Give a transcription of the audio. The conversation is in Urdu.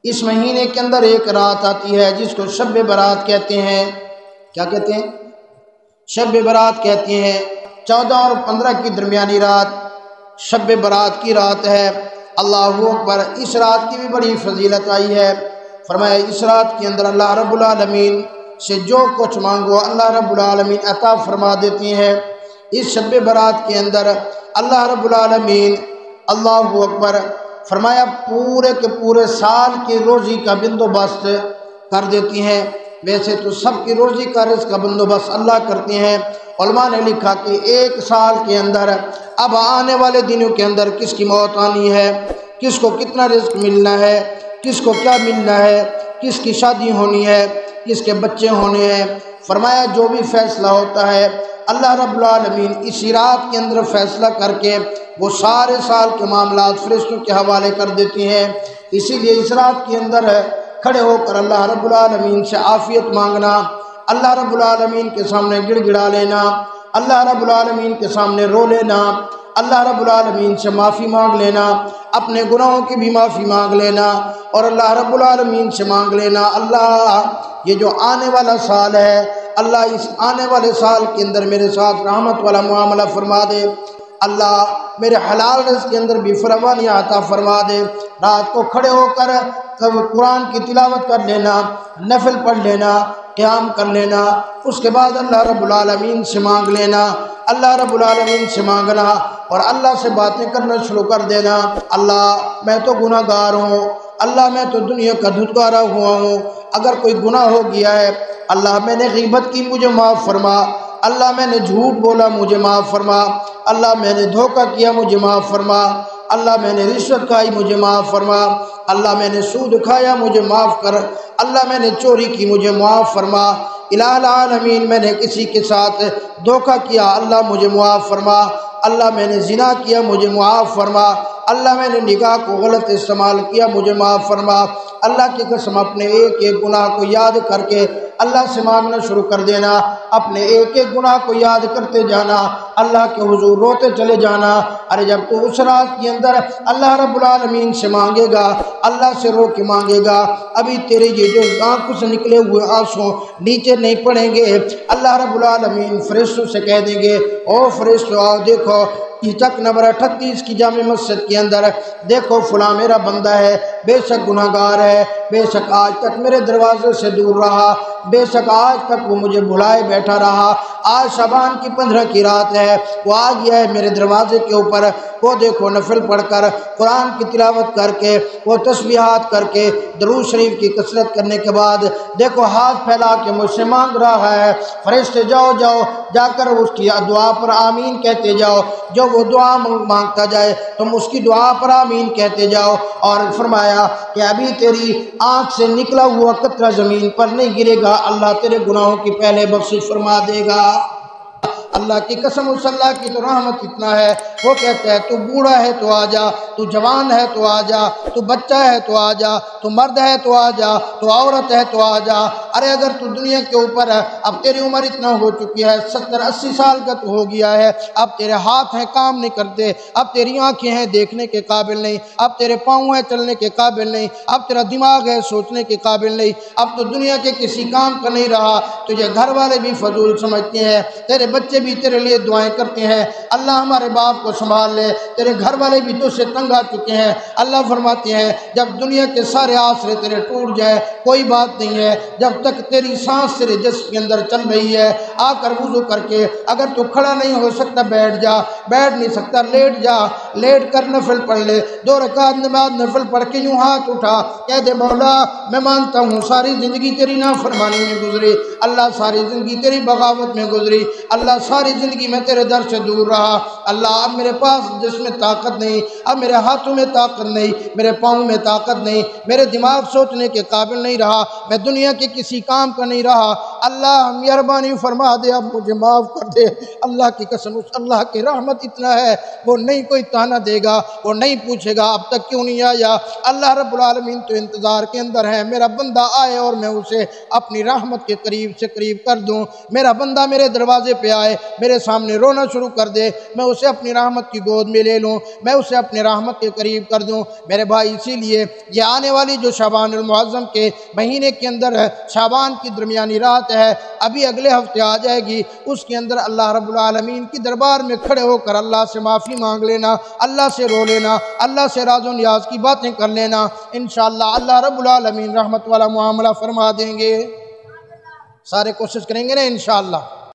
اس مہینے کے اندر ایک رات آتی ہے جس کو شب برات کہتے ہیں۔ کیا کہتے ہیں؟ شب برات کہتے ہیں۔ 14 اور 15 کی درمیانی رات شب برات کی رات ہے۔ اللہ اکبر۔ اس رات کی بھی بڑی فضیلت آئی ہے۔ فرمایا اس رات کے اندر اللہ رب العالمین سے جو کچھ مانگو اللہ رب العالمین عطا فرما دیتی ہیں۔ اس شب برات کے اندر اللہ رب العالمین اللہ اکبر فرمایا پورے کے پورے سال کی روزی کا بندوبست کر دیتی ہیں۔ ویسے تو سب کی روزی کا رزق کا بندوبست اللہ کرتے ہیں۔ علماء نے لکھا کہ ایک سال کے اندر اب آنے والے دنوں کے اندر کس کی موت آنی ہے، کس کو کتنا رزق ملنا ہے، کس کو کیا ملنا ہے، کس کی شادی ہونی ہے، کس کے بچے ہونے ہیں۔ فرمایا جو بھی فیصلہ ہوتا ہے اللہ رب العالمین اسی رات کے اندر فیصلہ کر کے وہ سارے سال کے معاملات فرشتوں کے حوالے کر دیتی ہیں۔ اسی لیے اس رات کے اندر کھڑے ہو کر اللہ رب العالمین سے عافیت مانگنا، اللہ رب العالمین کے سامنے گڑ گڑا لینا، اللہ رب العالمین کے سامنے رو لینا، اللہ رب العالمین سے معافی مانگ لینا، اپنے گناہوں کی بھی معافی مانگ لینا، اور اللہ رب العالمین سے مانگ لینا اللہ یہ جو آنے والا سال ہے اللہ اس آنے والے سال کے اندر میرے ساتھ رحمت والا معاملہ فرما دے، اللہ میرے حلال رزق کے اندر بھی فراوانی عطا فرما دے۔ رات کو کھڑے ہو کر قرآن کی تلاوت کر لینا، نفل پڑھ لینا، قیام کر لینا، اس کے بعد اللہ رب العالمین سے مانگ لینا، اللہ رب العالمین سے مانگنا اور اللہ سے باتیں کرنا شروع کر دینا۔ اللہ میں تو گناہ گار ہوں، اللہ میں تو دنیا کا دھتکارا ہوا ہوں، اگر کوئی گناہ ہو گیا ہے اللہ میں نے غیبت کی مجھے معاف فرما، اللہ میں نے جھوٹ بولا مجھے معاف فرما، اللہ میں نے دھوکہ کیا مجھے معاف فرما، اللہ میں نے رشوت کھائی مجھے معاف فرما، اللہ میں نے سود کھایا مجھے معاف کر، اللہ میں نے چوری کی مجھے معاف فرما، الہ العالمین میں نے کسی کے ساتھ دھوکہ کیا اللہ مجھے معاف فرما، اللہ میں نے زنا کیا مجھے معاف فرما، اللہ میں نے نگاہ کو غلط استعمال کیا مجھے معاف فرما۔ اللہ کی قسم اپنے ایک ایک گناہ کو یاد کر کے اللہ سے مانگنا شروع کر دینا، اپنے ایک ایک گناہ کو یاد کرتے جانا، اللہ کے حضور روتے چلے جانا۔ ارے جب تو اس رات کے اندر اللہ رب العالمین سے مانگے گا، اللہ سے رو کے مانگے گا، ابھی تیرے یہ جو آنکھوں سے نکلے ہوئے آنسو نیچے نہیں پڑیں گے، اللہ رب العالمین فرشتوں سے کہہ دیں گے او فرشتوں آؤ دیکھو یہ چک نمبر 38 کی جامع مسجد کے اندر دیکھو فلاں میرا بندہ ہے، بے شک گناہ گار ہے، بے شک آج تک میرے دروازے سے دور رہا، بے شک آج تک وہ مجھے بھلائے بیٹھا رہا، آج شعبان کی 15 کی رات ہے وہ آ گیا ہے میرے دروازے کے اوپر، وہ دیکھو نفل پڑھ کر قرآن کی تلاوت کر کے وہ تسبیحات کر کے درود شریف کی کثرت کرنے کے بعد دیکھو ہاتھ پھیلا کے مجھ سے مانگ رہا ہے۔ فرشتے جاؤ جا کر اس کی دعا پر آمین کہتے جاؤ، جو وہ دعا مانگتا جائے تم اس کی دعا پر آمین کہتے جاؤ، اور فرمایا کہ ابھی تیری آنکھ سے نکلا ہوا قطرہ زمین پر نہیں گرے گا، اللہ تیرے گناہوں کی پہلے بخشش فرما دے گا۔ اللہ کی قسم اس اللہ کی تو رحمت اتنا ہے، وہ کہتا ہے تو بوڑھا ہے تو آ جا، تو جوان ہے تو آ جا، تو بچہ ہے تو آ جا، تو مرد ہے تو آ جا، تو عورت ہے تو آ جا۔ ارے اگر تو دنیا کے اوپر ہے، اب تیری عمر اتنا ہو چکی ہے، 70-80 سال کا تو ہو گیا ہے، اب تیرے ہاتھ ہیں کام نہیں کرتے، اب تیری آنکھیں ہیں دیکھنے کے قابل نہیں، اب تیرے پاؤں ہیں چلنے کے قابل نہیں، اب تیرا دماغ ہے سوچنے کے قابل نہیں، اب تو دنیا کے کسی کام کا نہیں رہا، تجھے گھر والے بھی فضول سمجھتے ہیں، تیرے بچے بھی تیرے لیے دعائیں کرتے ہیں اللہ ہمارے باپ کو سنبھال لے، تیرے گھر والے بھی تو سے تنگ آ چکے ہیں۔ اللہ فرماتے ہیں جب دنیا کے سارے آسرے تیرے ٹوٹ جائے کوئی بات نہیں ہے، جب تک تیری سانس تیرے جسم کے اندر چل رہی ہے آ کر وضو کر کے، اگر تو کھڑا نہیں ہو سکتا بیٹھ جا، بیٹھ نہیں سکتا لیٹ جا، لیٹ کر نفل پڑھ لے، 2 رکعت نماز نفل پڑھ کے یوں ہاتھ اٹھا کہہ دے مولا میں مانتا ہوں ساری زندگی تیری نافرمانی میں گزری، اللہ ساری زندگی تیری بغاوت میں گزری، اللہ ساری زندگی میں تیرے در سے دور رہا، اللہ اب میرے پاس جسم میں طاقت نہیں، اب میرے ہاتھوں میں طاقت نہیں، میرے پاؤں میں طاقت نہیں، میرے دماغ سوچنے کے قابل نہیں رہا، میں دنیا کے کسی کام کا نہیں رہا، اللہ مہربانی فرما دے اب مجھے معاف کر دے۔ اللہ کی قسم اس اللہ کی رحمت اتنا ہے وہ نہیں کوئی تانے نہ دے گا، وہ نہیں پوچھے گا اب تک کیوں نہیں آیا۔ اللہ رب العالمین تو انتظار کے اندر ہے، میرا بندہ آئے اور میں اسے اپنی رحمت کے قریب سے قریب کر دوں۔ میرا بندہ میرے دروازے پہ آئے، میرے سامنے رونا شروع کر دے، میں اسے اپنی رحمت کی گود میں لے لوں، میں اسے اپنی رحمت کے قریب کر دوں۔ میرے بھائی اسی لیے یہ آنے والی جو شعبان المعظم کے مہینے کے اندر ہے، شعبان کی درمیانی رات ہے، ابھی اگلے ہفتے آ جائے گی، اس کے اندر اللہ رب العالمین کی دربار میں کھڑے ہو کر اللہ سے معافی مانگ لینا، اللہ سے رو لینا، اللہ سے راز و نیاز کی باتیں کر لینا، انشاءاللہ اللہ رب العالمین رحمت والا معاملہ فرما دیں گے۔ سارے کوشش کریں گے نا انشاءاللہ۔